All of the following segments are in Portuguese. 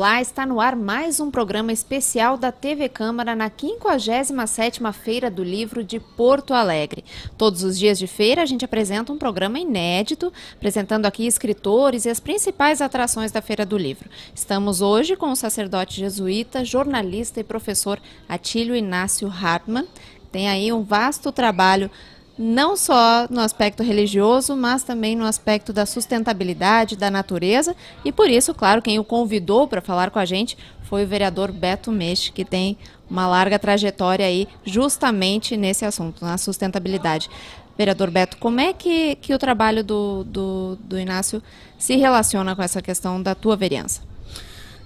Olá, está no ar mais um programa especial da TV Câmara na 57ª Feira do Livro de Porto Alegre. Todos os dias de feira a gente apresenta um programa inédito, apresentando aqui escritores e as principais atrações da Feira do Livro. Estamos hoje com o sacerdote jesuíta, jornalista e professor Atílio Inácio Hartmann. Tem aí um vasto trabalho não só no aspecto religioso, mas também no aspecto da sustentabilidade, da natureza, e por isso, claro, quem o convidou para falar com a gente foi o vereador Beto Mesch, que tem uma larga trajetória aí justamente nesse assunto, na sustentabilidade. Vereador Beto, como é que o trabalho do Inácio se relaciona com essa questão da tua vereança?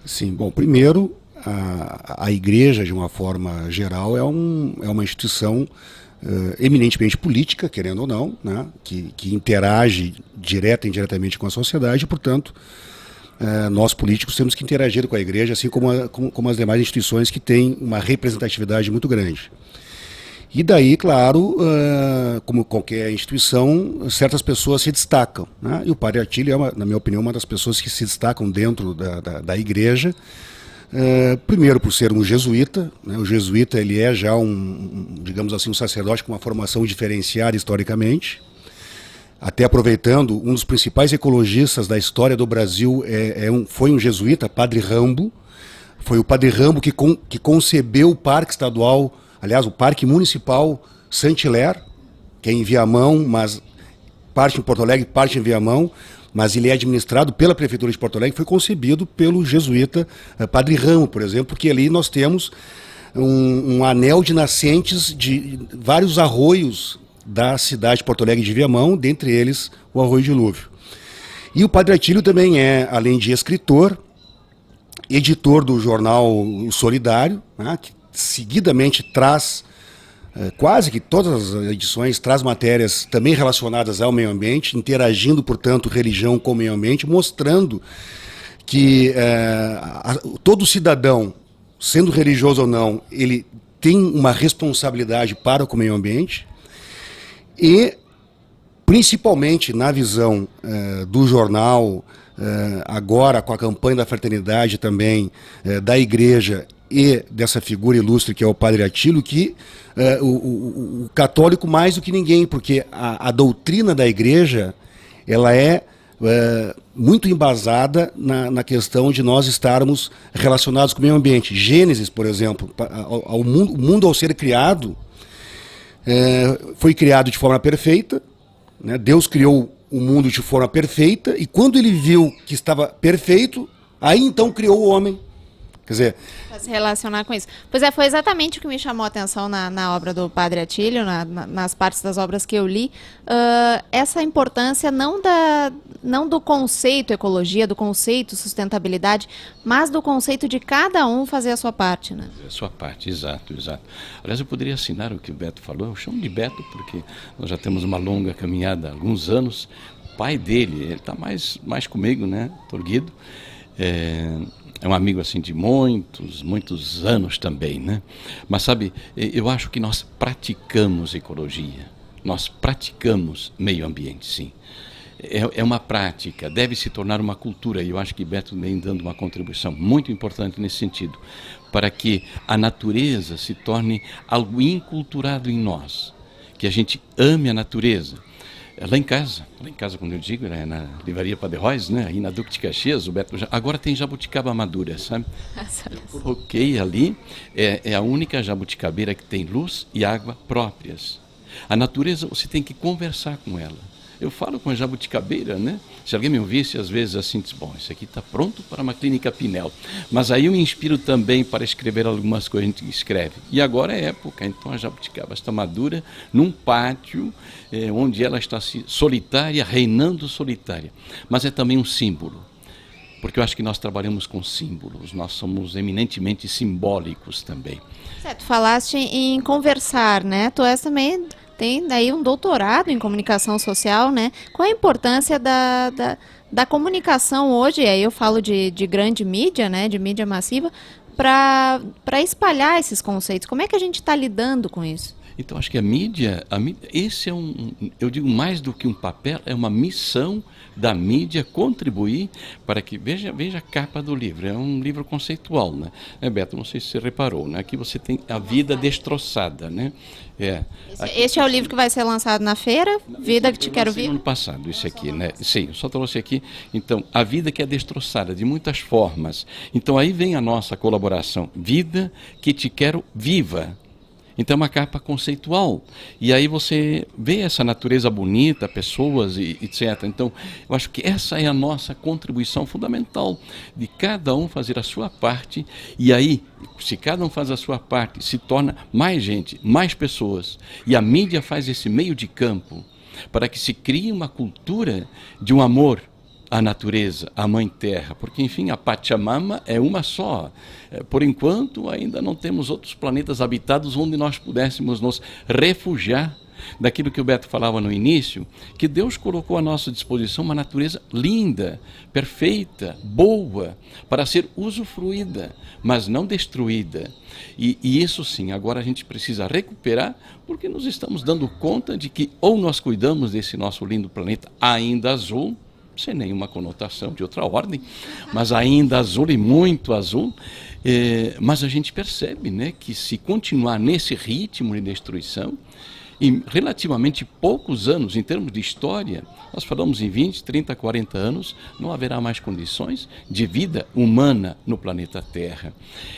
Sim, bom, primeiro, a igreja, de uma forma geral, é uma instituição eminentemente política, querendo ou não, né, que interage direta e indiretamente com a sociedade, e, portanto, nós políticos temos que interagir com a igreja, assim como as demais instituições que têm uma representatividade muito grande. E daí, claro, como qualquer instituição, certas pessoas se destacam, né, e o Padre Atílio é, na minha opinião, uma das pessoas que se destacam dentro da igreja. Primeiro por ser um jesuíta, né? O jesuíta ele é já digamos assim, um sacerdote com uma formação diferenciada historicamente. Até aproveitando, um dos principais ecologistas da história do Brasil foi um jesuíta, Padre Rambo. Foi o Padre Rambo que concebeu o Parque Estadual, aliás, o Parque Municipal Saint-Hilaire, que é em Viamão, mas parte em Porto Alegre, parte em Viamão. Mas ele é administrado pela Prefeitura de Porto Alegre, foi concebido pelo jesuíta Padre Ramo, por exemplo, porque ali nós temos um anel de nascentes de vários arroios da cidade de Porto Alegre de Viamão, dentre eles o Arroio Dilúvio. E o Padre Atílio também é, além de escritor, editor do jornal O Solidário, né, que seguidamente traz, quase que todas as edições, traz matérias também relacionadas ao meio ambiente, interagindo, portanto, religião com o meio ambiente, mostrando que todo cidadão, sendo religioso ou não, ele tem uma responsabilidade para com o meio ambiente e, principalmente na visão do jornal, agora com a campanha da fraternidade também, da igreja e dessa figura ilustre que é o Padre Atílio, que o católico mais do que ninguém, porque a doutrina da igreja ela é muito embasada na questão de nós estarmos relacionados com o meio ambiente. Gênesis, por exemplo, o mundo ao ser criado, foi criado de forma perfeita, né? Deus criou o mundo de forma perfeita, e quando ele viu que estava perfeito, aí então criou o homem. Quer dizer, para se relacionar com isso. Pois é, foi exatamente o que me chamou a atenção na obra do Padre Atílio, nas partes das obras que eu li, essa importância não do conceito ecologia, do conceito sustentabilidade, mas do conceito de cada um fazer a sua parte, né? A sua parte, exato. Aliás, eu poderia assinar o que o Beto falou, eu chamo de Beto porque nós já temos uma longa caminhada há alguns anos. O pai dele, ele está mais comigo, né, Torguido, é um amigo assim de muitos anos também, né? Mas sabe, eu acho que nós praticamos ecologia, nós praticamos meio ambiente, sim. É uma prática, deve se tornar uma cultura, e eu acho que Beto vem dando uma contribuição muito importante nesse sentido, para que a natureza se torne algo inculturado em nós, que a gente ame a natureza. Lá em casa, quando eu digo, na livraria Padre Reus, né, aí na Duque de Caxias, o Beto, agora tem jabuticaba madura, sabe? Eu coloquei ali, é a única jabuticabeira que tem luz e água próprias. A natureza, você tem que conversar com ela. Eu falo com a jabuticabeira, né? Se alguém me ouvisse, às vezes assim, diz, bom, isso aqui está pronto para uma clínica Pinel. Mas aí eu me inspiro também para escrever algumas coisas que a gente escreve. E agora é época, então a jabuticaba está madura num pátio onde ela está solitária, reinando solitária. Mas é também um símbolo, porque eu acho que nós trabalhamos com símbolos, nós somos eminentemente simbólicos também. Certo, falaste em conversar, né? Tu és também... Tem daí um doutorado em comunicação social, né? Qual a importância da comunicação hoje, aí eu falo de grande mídia, né? De mídia massiva, para espalhar esses conceitos? Como é que a gente está lidando com isso? Então, acho que a mídia, esse é eu digo mais do que um papel, é uma missão da mídia contribuir para que, veja a capa do livro, é um livro conceitual, né? Beto, não sei se você reparou, né? Aqui você tem a vida destroçada, né? Este é o livro que vai ser lançado na feira, Vida que Te Quero Viva? Ano passado, isso aqui, né? Sim, eu só trouxe aqui, então, a vida que é destroçada, de muitas formas. Então, aí vem a nossa colaboração, Vida que Te Quero Viva. Então é uma capa conceitual. E aí você vê essa natureza bonita, pessoas e etc. Então, eu acho que essa é a nossa contribuição fundamental, de cada um fazer a sua parte. E aí, se cada um faz a sua parte, se torna mais gente, mais pessoas. E a mídia faz esse meio de campo para que se crie uma cultura de um amor à natureza, à Mãe Terra, porque, enfim, a Pachamama é uma só. Por enquanto, ainda não temos outros planetas habitados onde nós pudéssemos nos refugiar daquilo que o Beto falava no início, que Deus colocou à nossa disposição uma natureza linda, perfeita, boa, para ser usufruída, mas não destruída. E isso sim, agora a gente precisa recuperar, porque nos estamos dando conta de que ou nós cuidamos desse nosso lindo planeta ainda azul, sem nenhuma conotação de outra ordem, mas ainda azul e muito azul, mas a gente percebe, né, que se continuar nesse ritmo de destruição, em relativamente poucos anos, em termos de história, nós falamos em 20, 30, 40 anos, não haverá mais condições de vida humana no planeta Terra.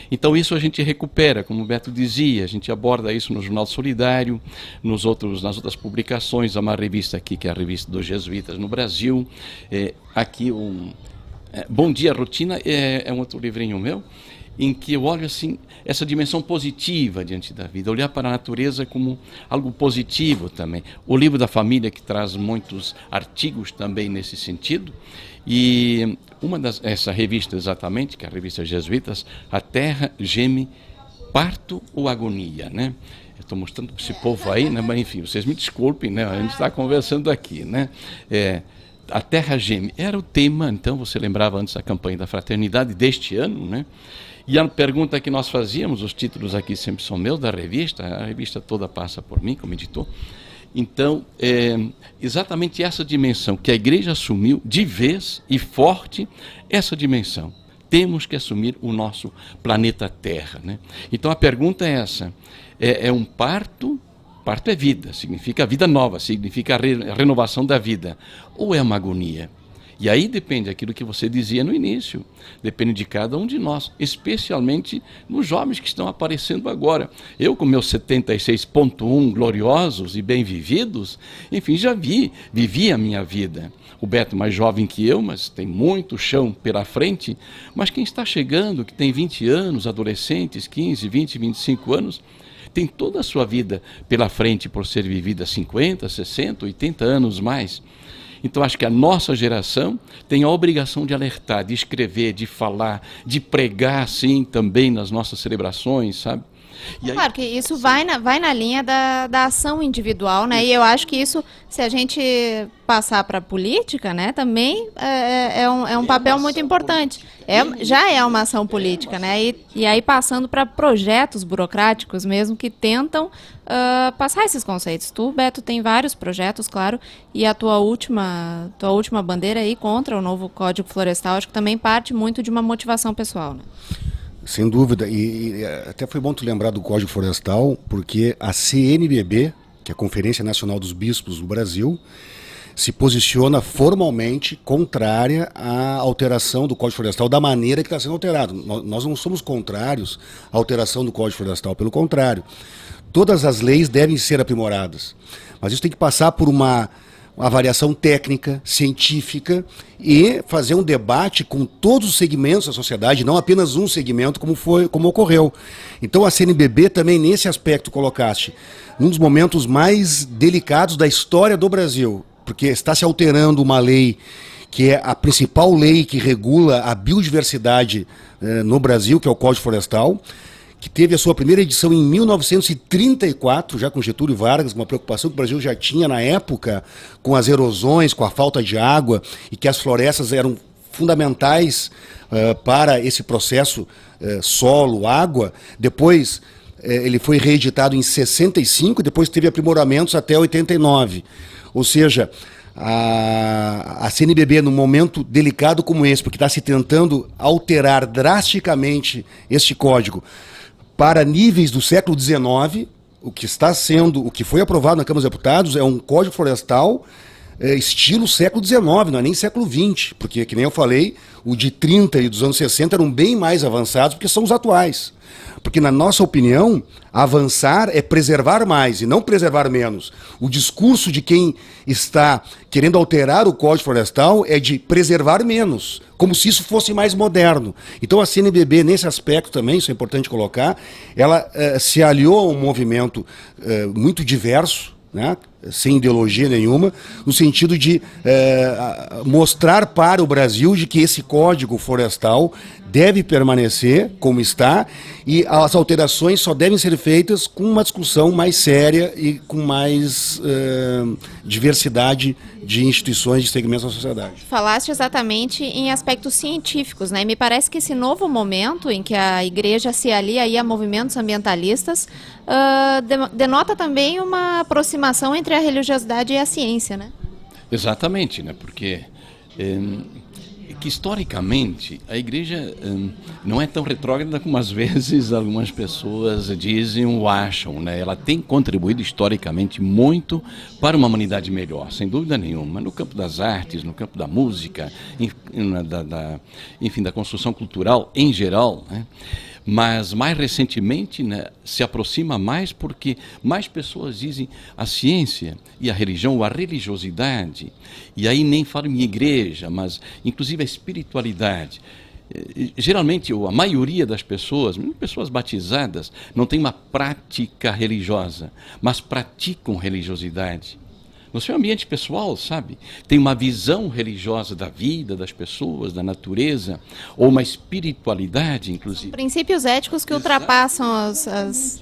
Então isso a gente recupera, como o Beto dizia, a gente aborda isso no Jornal Solidário, nas outras publicações, há uma revista aqui, que é a revista dos Jesuítas no Brasil, aqui Bom Dia Rotina, é um outro livrinho meu, em que eu olho assim, essa dimensão positiva diante da vida, olhar para a natureza como algo positivo também. O livro da família, que traz muitos artigos também nesse sentido, e essa revista exatamente, que é a revista Jesuítas, A Terra Geme, Parto ou Agonia, né? Eu estou mostrando para esse povo aí, né? Mas enfim, vocês me desculpem, né? A gente está conversando aqui, né? A Terra Geme era o tema, então você lembrava antes da campanha da fraternidade deste ano, né? E a pergunta que nós fazíamos, os títulos aqui sempre são meus, da revista, a revista toda passa por mim como editor. Então, exatamente essa dimensão que a igreja assumiu de vez e forte, essa dimensão. Temos que assumir o nosso planeta Terra, né? Então a pergunta é essa, é um parto é vida, significa vida nova, significa a renovação da vida, ou é uma agonia? E aí depende daquilo que você dizia no início, depende de cada um de nós, especialmente nos jovens que estão aparecendo agora. Eu, com meus 76,1 gloriosos e bem vividos, enfim, já vivi a minha vida. O Beto mais jovem que eu, mas tem muito chão pela frente, mas quem está chegando, que tem 20 anos, adolescentes, 15, 20, 25 anos, tem toda a sua vida pela frente por ser vivida 50, 60, 80 anos mais. Então, acho que a nossa geração tem a obrigação de alertar, de escrever, de falar, de pregar, sim, também nas nossas celebrações, sabe? E aí, claro que isso vai na linha da ação individual, né? E eu acho que isso, se a gente passar para a política, né, também é um papel muito importante. Já é uma ação política, né? E aí passando para projetos burocráticos mesmo que tentam passar esses conceitos. Tu, Beto, tem vários projetos, claro, e a tua última bandeira aí contra o novo Código Florestal, acho que também parte muito de uma motivação pessoal, né? Sem dúvida, e até foi bom tu lembrar do Código Florestal, porque a CNBB, que é a Conferência Nacional dos Bispos do Brasil, se posiciona formalmente contrária à alteração do Código Florestal da maneira que está sendo alterado. Nós não somos contrários à alteração do Código Florestal, pelo contrário. Todas as leis devem ser aprimoradas, mas isso tem que passar por uma avaliação técnica, científica e fazer um debate com todos os segmentos da sociedade, não apenas um segmento como ocorreu. Então a CNBB também nesse aspecto colocaste, num dos momentos mais delicados da história do Brasil, porque está se alterando uma lei que é a principal lei que regula a biodiversidade no Brasil, que é o Código Florestal, que teve a sua primeira edição em 1934, já com Getúlio Vargas, uma preocupação que o Brasil já tinha na época com as erosões, com a falta de água, e que as florestas eram fundamentais para esse processo solo, água. Depois ele foi reeditado em 65 e depois teve aprimoramentos até 89. Ou seja, a CNBB, num momento delicado como esse, porque está se tentando alterar drasticamente este código para níveis do século XIX, o que foi aprovado na Câmara dos Deputados é um código florestal estilo século XIX, não é nem século XX, porque, que nem eu falei, o de 30 e dos anos 60 eram bem mais avançados porque são os atuais. Porque, na nossa opinião, avançar é preservar mais e não preservar menos. O discurso de quem está querendo alterar o Código Florestal é de preservar menos, como se isso fosse mais moderno. Então, a CNBB, nesse aspecto também, isso é importante colocar, ela se aliou a um movimento muito diverso, né? Sem ideologia nenhuma, no sentido de mostrar para o Brasil de que esse Código Florestal deve permanecer como está e as alterações só devem ser feitas com uma discussão mais séria e com mais diversidade de instituições, de segmentos da sociedade. Falaste exatamente em aspectos científicos, né? E me parece que esse novo momento em que a igreja se alia aí a movimentos ambientalistas denota também uma aproximação entre a religiosidade e a ciência, né? Exatamente, né? Porque que historicamente a igreja não é tão retrógrada como às vezes algumas pessoas dizem ou acham, né? Ela tem contribuído historicamente muito para uma humanidade melhor, sem dúvida nenhuma, no campo das artes, no campo da música, enfim, da construção cultural em geral, né? Mas mais recentemente, né, se aproxima mais porque mais pessoas dizem a ciência e a religião, ou a religiosidade, e aí nem falo em igreja, mas inclusive a espiritualidade. Geralmente, ou a maioria das pessoas, mesmo pessoas batizadas, não tem uma prática religiosa, mas praticam religiosidade. No seu ambiente pessoal, sabe? Tem uma visão religiosa da vida, das pessoas, da natureza, ou uma espiritualidade, inclusive. Princípios éticos que ultrapassam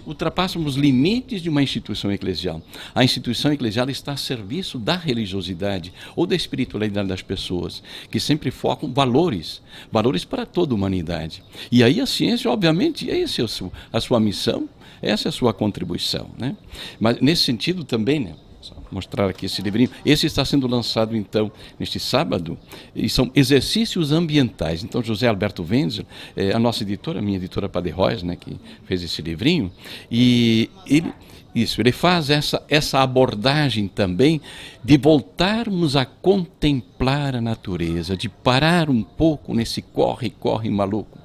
Ultrapassam os limites de uma instituição eclesial. A instituição eclesial está a serviço da religiosidade ou da espiritualidade das pessoas, que sempre focam valores para toda a humanidade. E aí a ciência, obviamente, essa é a sua missão, essa é a sua contribuição, né? Mas nesse sentido também, né? Mostrar aqui esse livrinho. Esse está sendo lançado, então, neste sábado, e são exercícios ambientais. Então, José Alberto Wenzel, a nossa editora, a minha editora Padre Reus, né, que fez esse livrinho, e ele faz essa abordagem também de voltarmos a contemplar a natureza, de parar um pouco nesse corre-corre maluco.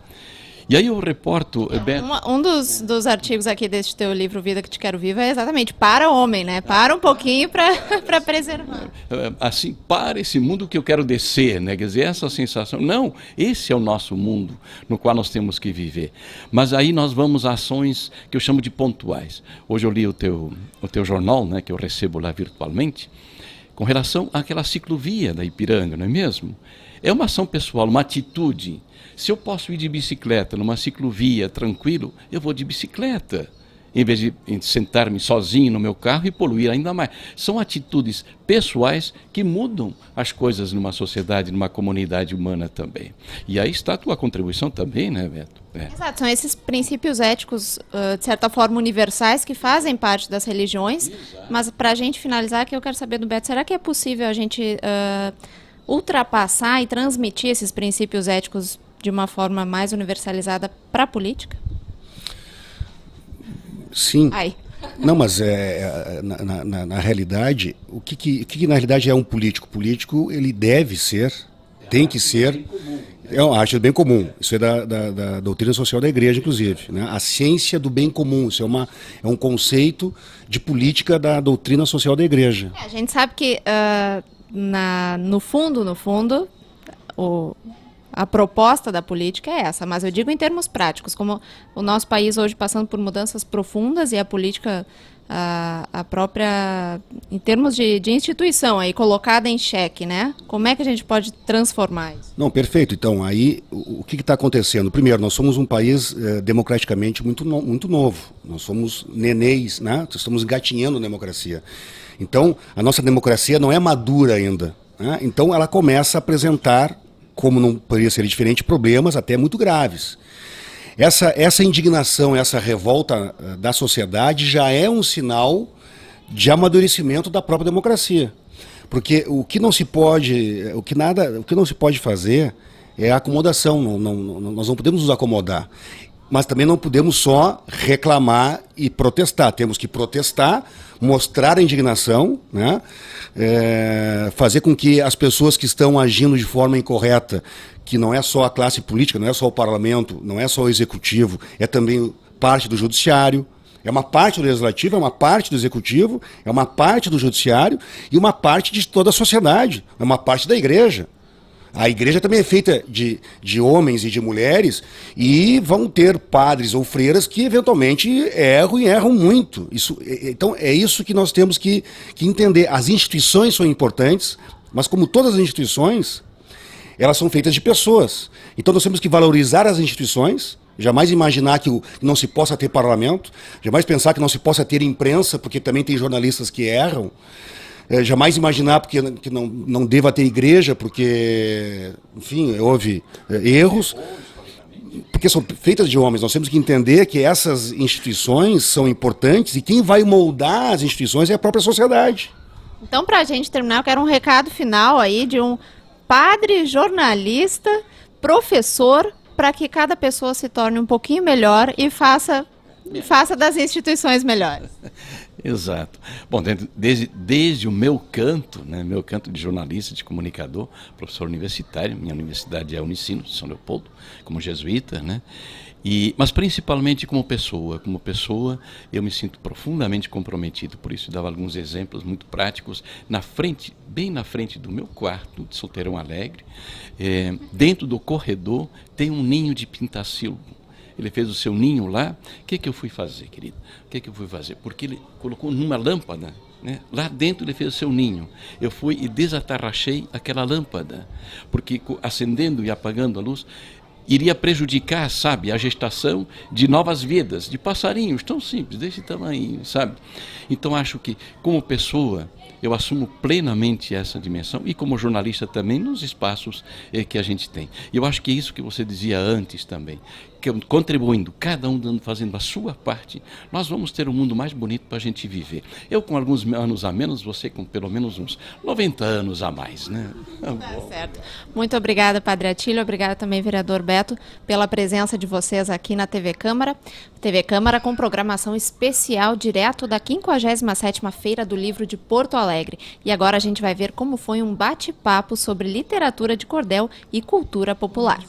E aí eu reporto... Um dos artigos aqui deste teu livro, Vida que Te Quero Viva, é exatamente para o homem, né? Para um pouquinho para preservar. Assim, para esse mundo que eu quero descer, né? Quer dizer, essa sensação... Não, esse é o nosso mundo no qual nós temos que viver. Mas aí nós vamos a ações que eu chamo de pontuais. Hoje eu li o teu jornal, né? Que eu recebo lá virtualmente, com relação àquela ciclovia da Ipiranga, não é mesmo? É uma ação pessoal, uma atitude. Se eu posso ir de bicicleta numa ciclovia tranquilo, eu vou de bicicleta, em vez de sentar-me sozinho no meu carro e poluir ainda mais. São atitudes pessoais que mudam as coisas numa sociedade, numa comunidade humana também. E aí está a tua contribuição também, né, Beto? Exato, são esses princípios éticos, de certa forma, universais, que fazem parte das religiões. Exato. Mas para a gente finalizar, que eu quero saber do Beto, será que é possível a gente ultrapassar e transmitir esses princípios éticos de uma forma mais universalizada para a política? Sim. Não, mas na realidade, o que na realidade é um político? O político, ele deve ser, tem que ser, é uma arte do bem comum. Isso é da doutrina social da igreja, inclusive, né? A ciência do bem comum, isso é um conceito de política da doutrina social da igreja. A gente sabe que, no fundo, a proposta da política é essa, mas eu digo em termos práticos, como o nosso país hoje passando por mudanças profundas e a política, a própria, em termos de instituição, aí colocada em xeque, né? Como é que a gente pode transformar isso? Não, perfeito. Então, aí, o que está acontecendo? Primeiro, nós somos um país democraticamente muito novo. Nós somos nenéis, né? Estamos engatinhando a democracia. Então, a nossa democracia não é madura ainda, né? Então, ela começa a apresentar, como não poderia ser diferente, problemas até muito graves. essa indignação, essa revolta da sociedade já é um sinal de amadurecimento da própria democracia. Porque o que não se pode fazer é a acomodação. Nós não podemos nos acomodar. Mas também não podemos só reclamar e protestar. Temos que protestar, mostrar a indignação, né? Fazer com que as pessoas que estão agindo de forma incorreta, que não é só a classe política, não é só o parlamento, não é só o executivo, é também parte do judiciário, é uma parte do legislativo, é uma parte do executivo, é uma parte do judiciário e uma parte de toda a sociedade, é uma parte da igreja. A igreja também é feita de homens e de mulheres, e vão ter padres ou freiras que eventualmente erram e erram muito. Então é isso que nós temos que entender. As instituições são importantes, mas como todas as instituições, elas são feitas de pessoas. Então nós temos que valorizar as instituições, jamais imaginar que não se possa ter parlamento, jamais pensar que não se possa ter imprensa, porque também tem jornalistas que erram. Jamais imaginar que não deva ter igreja, porque, enfim, houve erros, porque são feitas de homens. Nós temos que entender que essas instituições são importantes e quem vai moldar as instituições é a própria sociedade. Então, para a gente terminar, eu quero um recado final aí de um padre, jornalista, professor, para que cada pessoa se torne um pouquinho melhor e faça das instituições melhores. Exato. Bom, desde o meu canto, né, meu canto de jornalista, de comunicador, professor universitário, minha universidade é a Unicino, de São Leopoldo, como jesuíta, né? Mas principalmente como pessoa eu me sinto profundamente comprometido, por isso eu dava alguns exemplos muito práticos, bem na frente do meu quarto, de Solteirão Alegre, dentro do corredor tem um ninho de pintacilgo. Ele fez o seu ninho lá. O que eu fui fazer, querido? O que eu fui fazer? Porque ele colocou numa lâmpada, né? Lá dentro ele fez o seu ninho. Eu fui e desatarrachei aquela lâmpada, porque acendendo e apagando a luz, iria prejudicar, sabe, a gestação de novas vidas, de passarinhos tão simples, desse tamanho, sabe? Então acho que, como pessoa, eu assumo plenamente essa dimensão e como jornalista também nos espaços que a gente tem. E eu acho que é isso que você dizia antes também, que contribuindo, cada um fazendo a sua parte, nós vamos ter um mundo mais bonito para a gente viver. Eu com alguns anos a menos, você com pelo menos uns 90 anos a mais, né? Tá certo. Muito obrigada, Padre Atílio, obrigada também, vereador Beto, pela presença de vocês aqui na TV Câmara. TV Câmara com programação especial direto da 57ª Feira do Livro de Porto Alegre. E agora a gente vai ver como foi um bate-papo sobre literatura de cordel e cultura popular.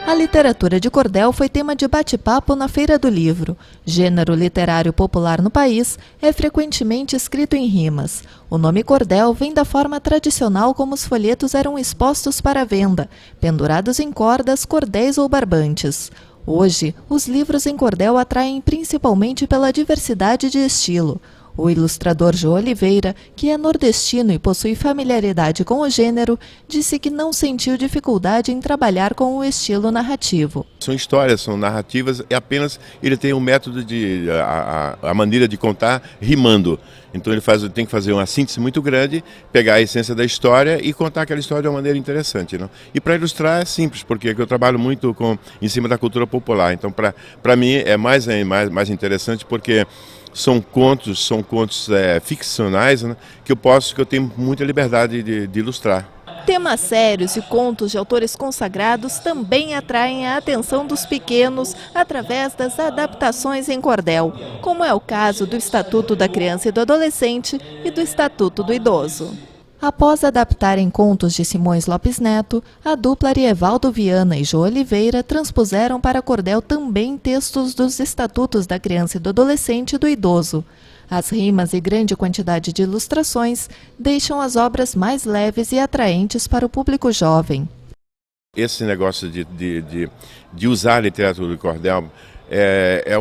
A literatura de cordel foi tema de bate-papo na Feira do Livro. Gênero literário popular no país, é frequentemente escrito em rimas. O nome cordel vem da forma tradicional como os folhetos eram expostos para venda, pendurados em cordas, cordéis ou barbantes. Hoje, os livros em cordel atraem principalmente pela diversidade de estilo. O ilustrador Jô Oliveira, que é nordestino e possui familiaridade com o gênero, disse que não sentiu dificuldade em trabalhar com o estilo narrativo. São histórias, são narrativas, é apenas ele tem um método a maneira de contar rimando. Então ele tem que fazer uma síntese muito grande, pegar a essência da história e contar aquela história de uma maneira interessante, não? E para ilustrar é simples, porque eu trabalho muito em cima da cultura popular. Então para mim é mais interessante porque são contos ficcionais, né, que eu tenho muita liberdade de ilustrar. Temas sérios e contos de autores consagrados também atraem a atenção dos pequenos através das adaptações em cordel, como é o caso do Estatuto da Criança e do Adolescente e do Estatuto do Idoso. Após adaptarem contos de Simões Lopes Neto, a dupla Arievaldo Viana e Jô Oliveira transpuseram para cordel também textos dos Estatutos da Criança e do Adolescente e do Idoso. As rimas e grande quantidade de ilustrações deixam as obras mais leves e atraentes para o público jovem. Esse negócio de usar a literatura de cordel é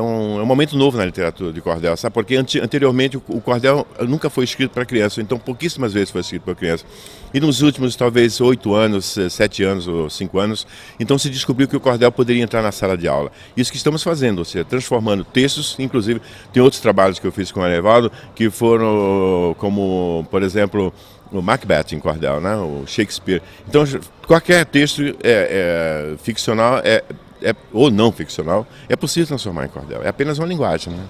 um momento novo na literatura de cordel, sabe? Porque anteriormente o cordel nunca foi escrito para criança, então pouquíssimas vezes foi escrito para criança. E nos últimos, talvez, 8 anos, 7 anos ou 5 anos, então se descobriu que o cordel poderia entrar na sala de aula. Isso que estamos fazendo, ou seja, transformando textos, inclusive tem outros trabalhos que eu fiz com o Anevaldo, que foram como, por exemplo, o Macbeth em cordel, né? O Shakespeare. Então, qualquer texto ficcional ou não ficcional, é possível transformar em cordel. É apenas uma linguagem, né?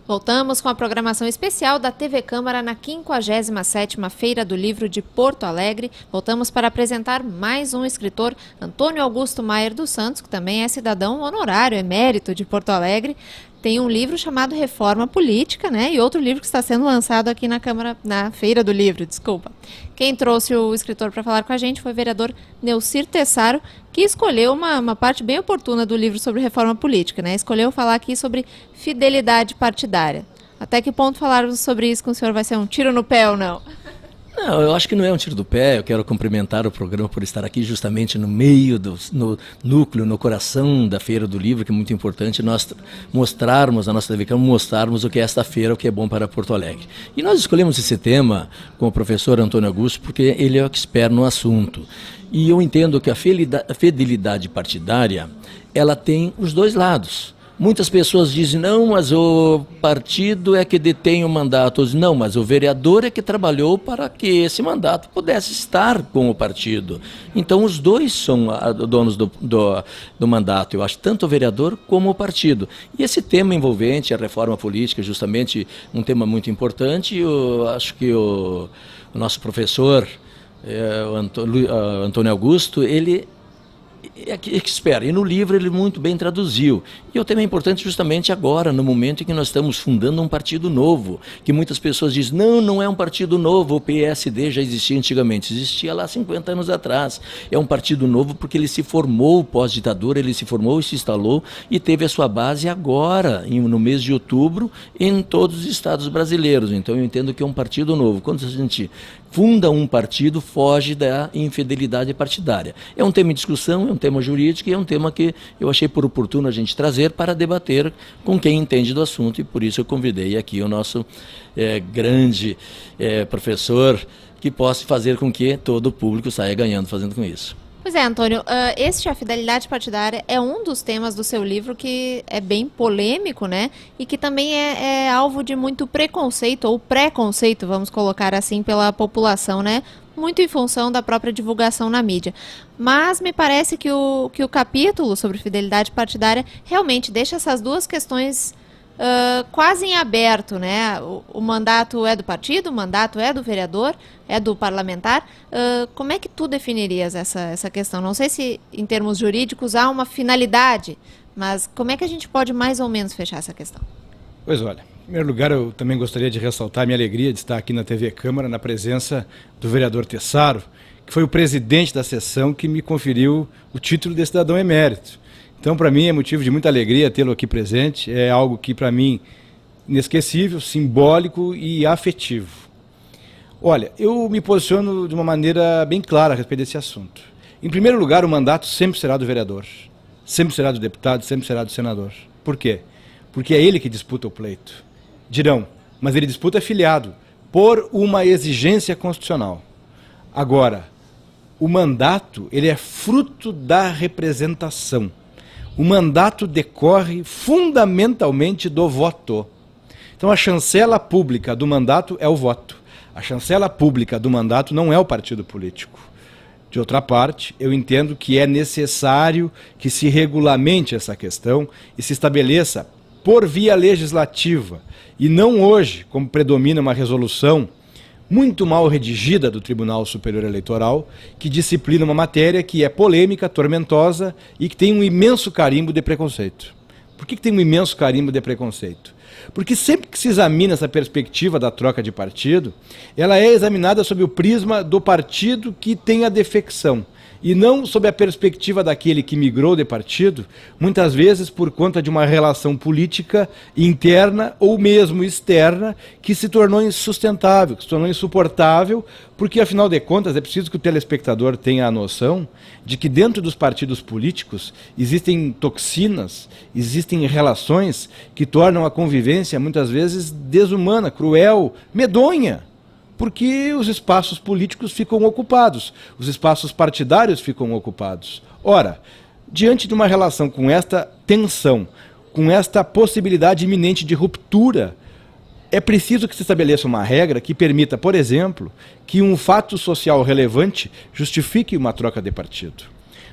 Voltamos com a programação especial da TV Câmara na 57ª Feira do Livro de Porto Alegre. Voltamos para apresentar mais um escritor, Antônio Augusto Maier dos Santos, que também é cidadão honorário, emérito de Porto Alegre. Tem um livro chamado Reforma Política, né? E outro livro que está sendo lançado aqui na Feira do Livro, desculpa. Quem trouxe o escritor para falar com a gente foi o vereador Neucir Tessaro, que escolheu uma parte bem oportuna do livro sobre reforma política, né? Escolheu falar aqui sobre fidelidade partidária. Até que ponto falarmos sobre isso com o senhor vai ser um tiro no pé ou não? Não, eu acho que não é um tiro do pé. Eu quero cumprimentar o programa por estar aqui justamente no meio, no núcleo, no coração da Feira do Livro, que é muito importante nós mostrarmos, a nossa TV Câmara, mostrarmos o que é esta feira, o que é bom para Porto Alegre. E nós escolhemos esse tema com o professor Antônio Augusto porque ele é o expert no assunto. E eu entendo que a fidelidade partidária, ela tem os dois lados. Muitas pessoas dizem, não, mas o partido é que detém o mandato. Não, mas o vereador é que trabalhou para que esse mandato pudesse estar com o partido. Então, os dois são donos do mandato, eu acho, tanto o vereador como o partido. E esse tema envolvente, a reforma política, justamente um tema muito importante. Eu acho que o nosso professor, o Antônio Augusto, ele expert, e no livro ele muito bem traduziu. E o tema é importante justamente agora, no momento em que nós estamos fundando um partido novo, que muitas pessoas dizem, não é um partido novo, o PSD já existia antigamente, existia lá 50 anos atrás. É um partido novo porque ele se formou pós-ditadura, ele se formou e se instalou e teve a sua base agora, no mês de outubro, em todos os estados brasileiros. Então eu entendo que é um partido novo. Quando a gente funda um partido, foge da infidelidade partidária. É um tema em discussão, é um tema jurídico e é um tema que eu achei por oportuno a gente trazer para debater com quem entende do assunto, e por isso eu convidei aqui o nosso grande professor, que possa fazer com que todo o público saia ganhando fazendo com isso. Pois é, Antônio, a fidelidade partidária é um dos temas do seu livro que é bem polêmico, né? E que também é alvo de muito preconceito, ou preconceito, vamos colocar assim, pela população, né? Muito em função da própria divulgação na mídia. Mas me parece que o capítulo sobre fidelidade partidária realmente deixa essas duas questões quase em aberto, né? O mandato é do partido, o mandato é do vereador, é do parlamentar. Como é que tu definirias essa questão? Não sei se em termos jurídicos há uma finalidade, mas como é que a gente pode mais ou menos fechar essa questão? Pois olha, em primeiro lugar eu também gostaria de ressaltar a minha alegria de estar aqui na TV Câmara na presença do vereador Tessaro, que foi o presidente da sessão que me conferiu o título de cidadão emérito. Então, para mim, é motivo de muita alegria tê-lo aqui presente. É algo que, para mim, inesquecível, simbólico e afetivo. Olha, eu me posiciono de uma maneira bem clara a respeito desse assunto. Em primeiro lugar, o mandato sempre será do vereador, sempre será do deputado, sempre será do senador. Por quê? Porque é ele que disputa o pleito. Dirão, mas ele disputa afiliado, por uma exigência constitucional. Agora, o mandato, ele é fruto da representação. O mandato decorre fundamentalmente do voto. Então a chancela pública do mandato é o voto. A chancela pública do mandato não é o partido político. De outra parte, eu entendo que é necessário que se regulamente essa questão e se estabeleça por via legislativa, e não hoje, como predomina uma resolução muito mal redigida do Tribunal Superior Eleitoral, que disciplina uma matéria que é polêmica, tormentosa e que tem um imenso carimbo de preconceito. Por que tem um imenso carimbo de preconceito? Porque sempre que se examina essa perspectiva da troca de partido, ela é examinada sob o prisma do partido que tem a defecção. e não sob a perspectiva daquele que migrou de partido, muitas vezes por conta de uma relação política interna ou mesmo externa que se tornou insustentável, que se tornou insuportável, porque afinal de contas é preciso que o telespectador tenha a noção de que dentro dos partidos políticos existem toxinas, existem relações que tornam a convivência muitas vezes desumana, cruel, medonha. Porque os espaços políticos ficam ocupados, os espaços partidários ficam ocupados. Ora, diante de uma relação com esta tensão, com esta possibilidade iminente de ruptura, é preciso que se estabeleça uma regra que permita, por exemplo, que um fato social relevante justifique uma troca de partido.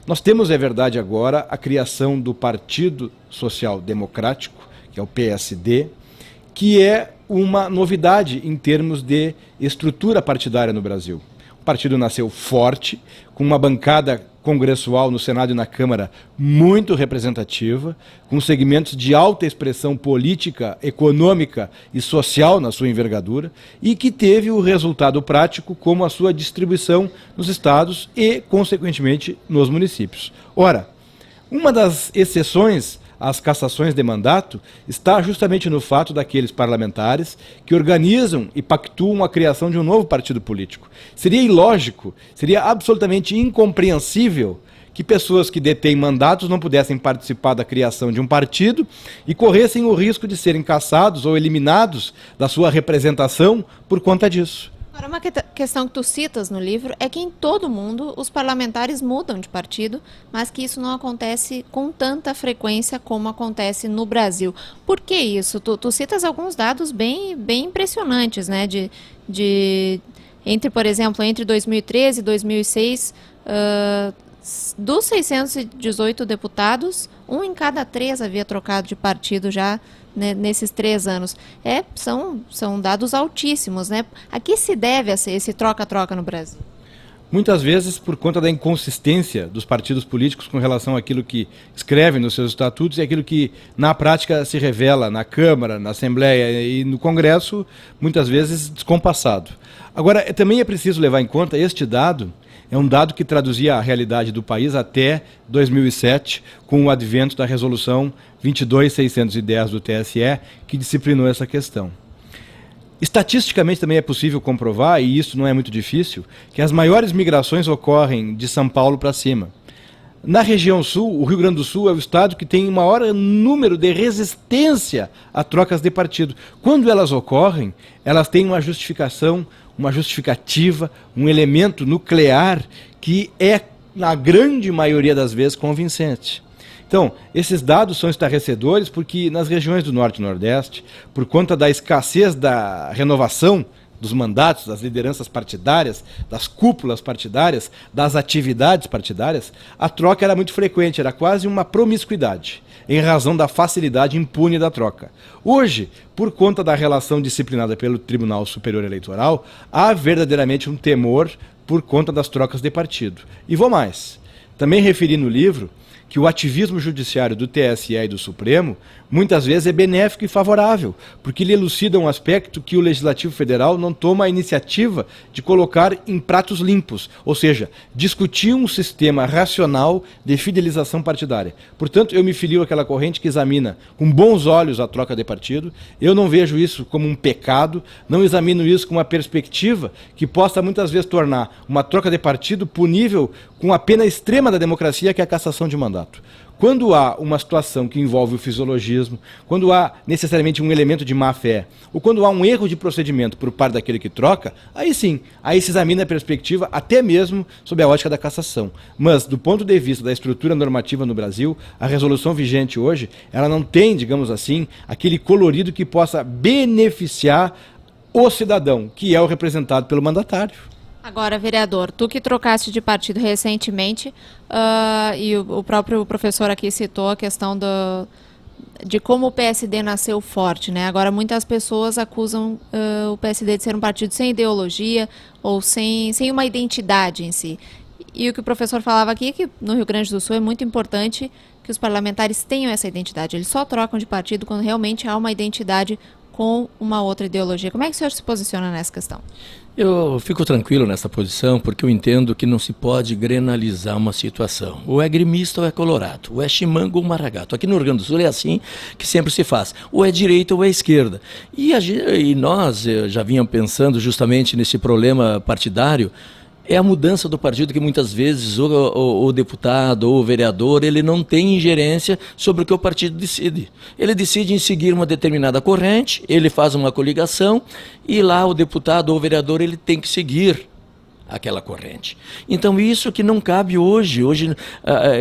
Nós temos, é verdade agora, a criação do Partido Social Democrático, que é o PSD, que é uma novidade em termos de estrutura partidária no Brasil. O partido nasceu forte, com uma bancada congressual no Senado e na Câmara muito representativa, com segmentos de alta expressão política, econômica e social na sua envergadura, e que teve o resultado prático como a sua distribuição nos estados e, consequentemente, nos municípios. Ora, uma das exceções às cassações de mandato está justamente no fato daqueles parlamentares que organizam e pactuam a criação de um novo partido político. Seria ilógico, seria absolutamente incompreensível que pessoas que detêm mandatos não pudessem participar da criação de um partido e corressem o risco de serem cassados ou eliminados da sua representação por conta disso. Agora, uma questão que tu citas no livro é que em todo mundo os parlamentares mudam de partido, mas que isso não acontece com tanta frequência como acontece no Brasil. Por que isso? Tu citas alguns dados bem impressionantes, né? Por exemplo, entre 2013 e 2006, dos 618 deputados, 1 em cada 3 havia trocado de partido já, né, nesses 3 anos. São dados altíssimos, né? A que se deve esse troca-troca no Brasil? Muitas vezes por conta da inconsistência dos partidos políticos com relação àquilo que escrevem nos seus estatutos e aquilo que na prática se revela na Câmara, na Assembleia e no Congresso, muitas vezes descompassado. Agora, também é preciso levar em conta este dado. É um dado que traduzia a realidade do país até 2007, com o advento da resolução 22.610 do TSE, que disciplinou essa questão. Estatisticamente também é possível comprovar, e isso não é muito difícil, que as maiores migrações ocorrem de São Paulo para cima. Na região sul, o Rio Grande do Sul é o estado que tem o maior número de resistência a trocas de partido. Quando elas ocorrem, elas têm uma justificação, uma justificativa, um elemento nuclear que é, na grande maioria das vezes, convincente. Então, esses dados são estarrecedores porque nas regiões do Norte e Nordeste, por conta da escassez da renovação dos mandatos, das lideranças partidárias, das cúpulas partidárias, das atividades partidárias, a troca era muito frequente, era quase uma promiscuidade, em razão da facilidade impune da troca. Hoje, por conta da relação disciplinada pelo Tribunal Superior Eleitoral, há verdadeiramente um temor por conta das trocas de partido. E vou mais. Também referi no livro que o ativismo judiciário do TSE e do Supremo muitas vezes é benéfico e favorável, porque ele elucida um aspecto que o Legislativo Federal não toma a iniciativa de colocar em pratos limpos, ou seja, discutir um sistema racional de fidelização partidária. Portanto, eu me filio àquela corrente que examina com bons olhos a troca de partido. Eu não vejo isso como um pecado, não examino isso com uma perspectiva que possa muitas vezes tornar uma troca de partido punível com a pena extrema da democracia, que é a cassação de mandato. Quando há uma situação que envolve o fisiologismo, quando há necessariamente um elemento de má-fé, ou quando há um erro de procedimento por parte daquele que troca, aí sim, aí se examina a perspectiva até mesmo sob a ótica da cassação. Mas, do ponto de vista da estrutura normativa no Brasil, a resolução vigente hoje, ela não tem, digamos assim, aquele colorido que possa beneficiar o cidadão, que é o representado pelo mandatário. Agora, vereador, tu que trocaste de partido recentemente, e o próprio professor aqui citou a questão de como o PSD nasceu forte, né? Agora, muitas pessoas acusam o PSD de ser um partido sem ideologia ou sem uma identidade em si. E o que o professor falava aqui é que no Rio Grande do Sul é muito importante que os parlamentares tenham essa identidade. Eles só trocam de partido quando realmente há uma identidade com uma outra ideologia. Como é que o senhor se posiciona nessa questão? Eu fico tranquilo nessa posição porque eu entendo que não se pode grenalizar uma situação. Ou é gremista ou é colorado, ou é chimango ou maragato. Aqui no Rio Grande do Sul é assim que sempre se faz. Ou é direita ou é esquerda. E nós já vínhamos pensando justamente nesse problema partidário. É a mudança do partido que muitas vezes o deputado ou o vereador ele não tem ingerência sobre o que o partido decide. Ele decide em seguir uma determinada corrente, ele faz uma coligação e lá o deputado ou o vereador ele tem que seguir aquela corrente. Então isso que não cabe hoje. Hoje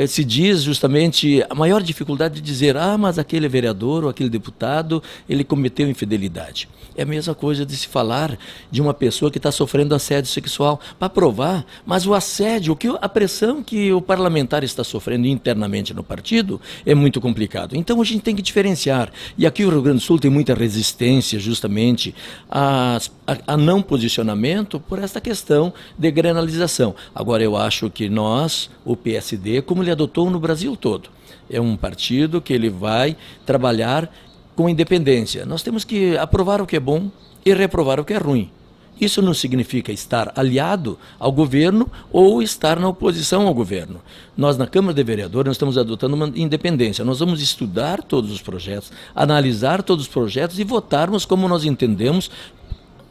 se diz justamente a maior dificuldade de dizer mas aquele vereador ou aquele deputado ele cometeu infidelidade. É a mesma coisa de se falar de uma pessoa que está sofrendo assédio sexual para provar, mas o assédio, a pressão que o parlamentar está sofrendo internamente no partido é muito complicado. Então a gente tem que diferenciar. E aqui o Rio Grande do Sul tem muita resistência justamente a não posicionamento por esta questão de granalização. Agora eu acho que nós, o PSD, como ele adotou no Brasil todo, é um partido que ele vai trabalhar com independência. Nós temos que aprovar o que é bom e reprovar o que é ruim. Isso não significa estar aliado ao governo ou estar na oposição ao governo. Nós, na Câmara de Vereadores, nós estamos adotando uma independência. Nós vamos estudar todos os projetos, analisar todos os projetos e votarmos como nós entendemos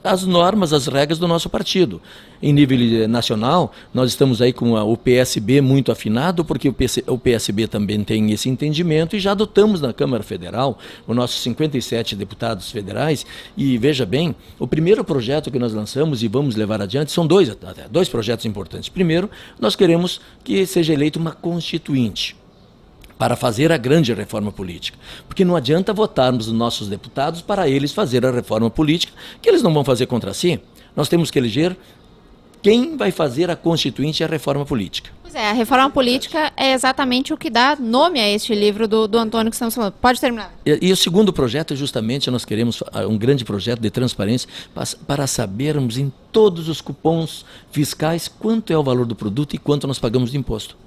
as normas, as regras do nosso partido. Em nível nacional, nós estamos aí com o PSB muito afinado, porque o PSB também tem esse entendimento e já adotamos na Câmara Federal os nossos 57 deputados federais e veja bem, o primeiro projeto que nós lançamos e vamos levar adiante são dois projetos importantes. Primeiro, nós queremos que seja eleita uma constituinte para fazer a grande reforma política. Porque não adianta votarmos os nossos deputados para eles fazer a reforma política, que eles não vão fazer contra si. Nós temos que eleger quem vai fazer a constituinte e a reforma política. Pois é, a reforma política é exatamente o que dá nome a este livro do Antônio que estamos falando. Pode terminar. E o segundo projeto é justamente, nós queremos um grande projeto de transparência para sabermos em todos os cupons fiscais quanto é o valor do produto e quanto nós pagamos de imposto.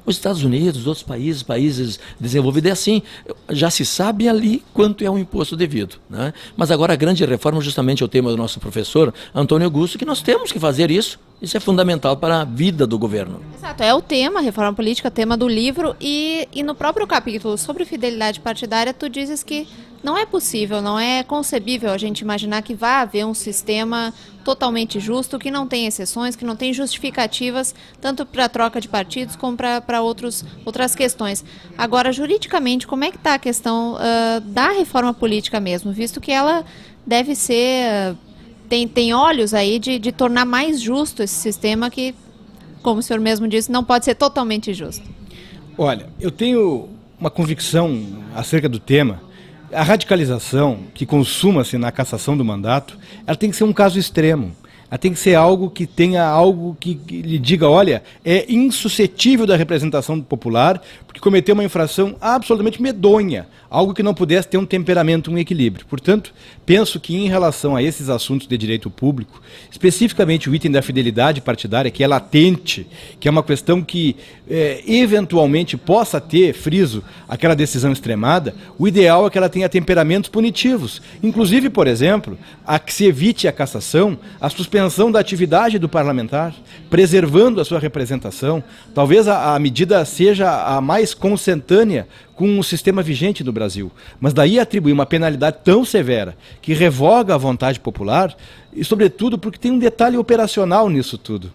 Os Estados Unidos, outros países desenvolvidos, é assim, já se sabe ali quanto é o imposto devido, né? Mas agora a grande reforma, justamente é o tema do nosso professor Antônio Augusto, que nós temos que fazer isso. Isso é fundamental para a vida do governo. Exato, é o tema, reforma política, tema do livro, e no próprio capítulo sobre fidelidade partidária, tu dizes que não é possível, não é concebível a gente imaginar que vai haver um sistema totalmente justo, que não tem exceções, que não tem justificativas, tanto para a troca de partidos como para outras questões. Agora, juridicamente, como é que está a questão da reforma política mesmo, visto que ela deve ser... Tem olhos aí de tornar mais justo esse sistema que, como o senhor mesmo disse, não pode ser totalmente justo. Olha, eu tenho uma convicção acerca do tema. A radicalização que consuma-se na cassação do mandato, ela tem que ser um caso extremo. Ela tem que ser algo que tenha algo que lhe diga, olha, é insuscetível da representação popular, porque cometeu uma infração absolutamente medonha, algo que não pudesse ter um temperamento, um equilíbrio. Portanto, penso que em relação a esses assuntos de direito público, especificamente o item da fidelidade partidária, que é latente, que é uma questão que eventualmente possa ter, friso, aquela decisão extremada, o ideal é que ela tenha temperamentos punitivos. Inclusive, por exemplo, a que se evite a cassação, a suspensão da atividade do parlamentar, preservando a sua representação. Talvez a medida seja a mais consentânea com o sistema vigente no Brasil. Mas daí atribuir uma penalidade tão severa que revoga a vontade popular, e sobretudo porque tem um detalhe operacional nisso tudo.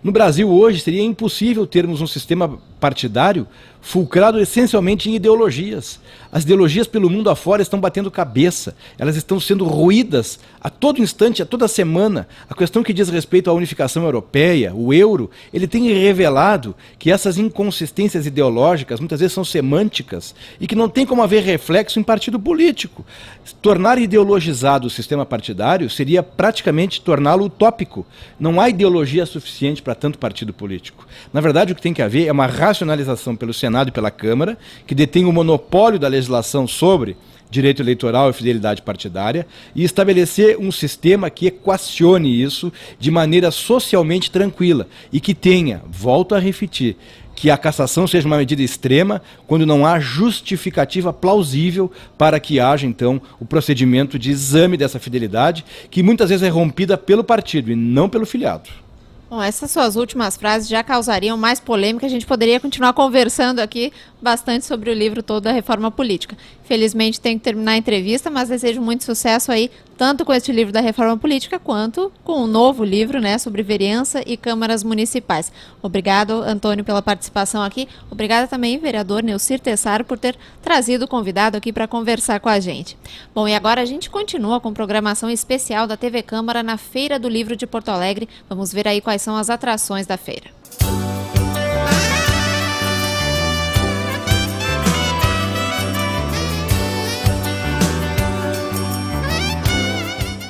No Brasil hoje seria impossível termos um sistema partidário fulcrado essencialmente em ideologias. As ideologias pelo mundo afora estão batendo cabeça, elas estão sendo ruídas a todo instante, a toda semana. A questão que diz respeito à unificação europeia, o euro, ele tem revelado que essas inconsistências ideológicas muitas vezes são semânticas e que não tem como haver reflexo em partido político. Tornar ideologizado o sistema partidário seria praticamente torná-lo utópico. Não há ideologia suficiente para tanto partido político. Na verdade, o que tem que haver é uma racionalização pelo Senado e pela Câmara, que detém o monopólio da legislação sobre direito eleitoral e fidelidade partidária, e estabelecer um sistema que equacione isso de maneira socialmente tranquila e que tenha, volto a repetir, que a cassação seja uma medida extrema quando não há justificativa plausível para que haja, então, o procedimento de exame dessa fidelidade, que muitas vezes é rompida pelo partido e não pelo filiado. Bom, essas suas últimas frases já causariam mais polêmica. A gente poderia continuar conversando aqui bastante sobre o livro todo da Reforma Política. Felizmente tenho que terminar a entrevista, mas desejo muito sucesso aí, tanto com este livro da Reforma Política, quanto com o novo livro, né, sobre vereança e câmaras municipais. Obrigado, Antônio, pela participação aqui. Obrigada também, vereador Neucir Tessaro, por ter trazido o convidado aqui para conversar com a gente. Bom, e agora a gente continua com programação especial da TV Câmara na Feira do Livro de Porto Alegre. Vamos ver aí quais são as atrações da feira.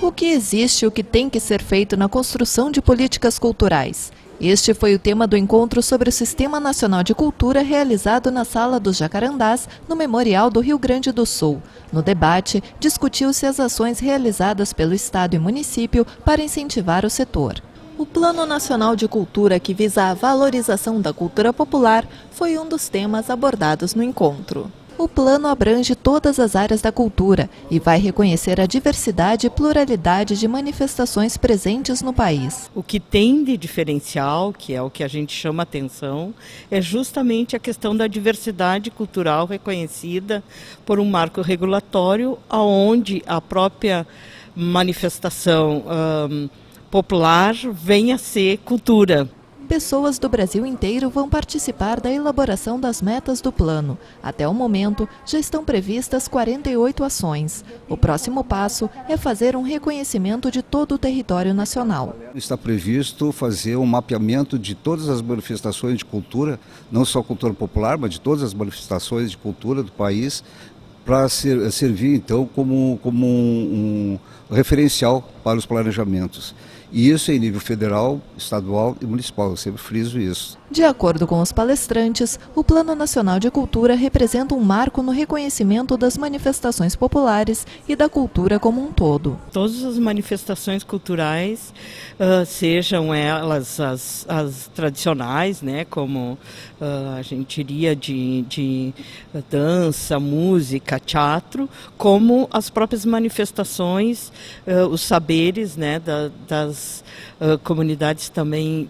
O que existe e o que tem que ser feito na construção de políticas culturais? Este foi o tema do encontro sobre o Sistema Nacional de Cultura realizado na Sala dos Jacarandás, no Memorial do Rio Grande do Sul. No debate, discutiu-se as ações realizadas pelo Estado e município para incentivar o setor. O Plano Nacional de Cultura, que visa a valorização da cultura popular, foi um dos temas abordados no encontro. O plano abrange todas as áreas da cultura e vai reconhecer a diversidade e pluralidade de manifestações presentes no país. O que tem de diferencial, que é o que a gente chama atenção, é justamente a questão da diversidade cultural reconhecida por um marco regulatório, onde a própria manifestação popular venha a ser cultura. Pessoas do Brasil inteiro vão participar da elaboração das metas do plano. Até o momento, já estão previstas 48 ações. O próximo passo é fazer um reconhecimento de todo o território nacional. Está previsto fazer um mapeamento de todas as manifestações de cultura, não só cultura popular, mas de todas as manifestações de cultura do país, para servir então como um referencial para os planejamentos. E isso em nível federal, estadual e municipal, eu sempre friso isso. De acordo com os palestrantes, o Plano Nacional de Cultura representa um marco no reconhecimento das manifestações populares e da cultura como um todo. Todas as manifestações culturais, sejam elas as tradicionais, né, como a gente diria de dança, música, teatro, como as próprias manifestações, os saberes, né, das comunidades também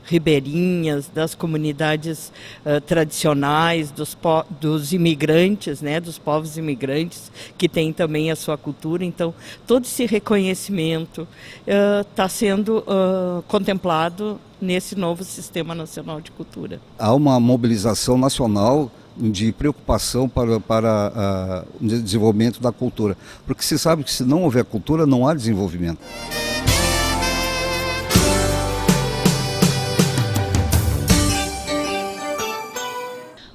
ribeirinhas, das comunidades tradicionais, dos imigrantes, né, dos povos imigrantes, que têm também a sua cultura. Então, todo esse reconhecimento está sendo contemplado nesse novo Sistema Nacional de Cultura. Há uma mobilização nacional de preocupação para o desenvolvimento da cultura, porque se sabe que se não houver cultura, não há desenvolvimento.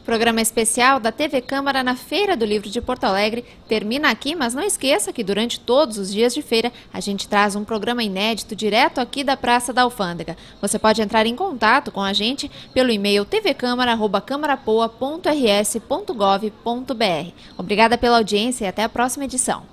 Programa especial da TV Câmara na Feira do Livro de Porto Alegre termina aqui, mas não esqueça que durante todos os dias de feira a gente traz um programa inédito direto aqui da Praça da Alfândega. Você pode entrar em contato com a gente pelo e-mail tvcamara@camarapoa.rs.gov.br. Obrigada pela audiência e até a próxima edição.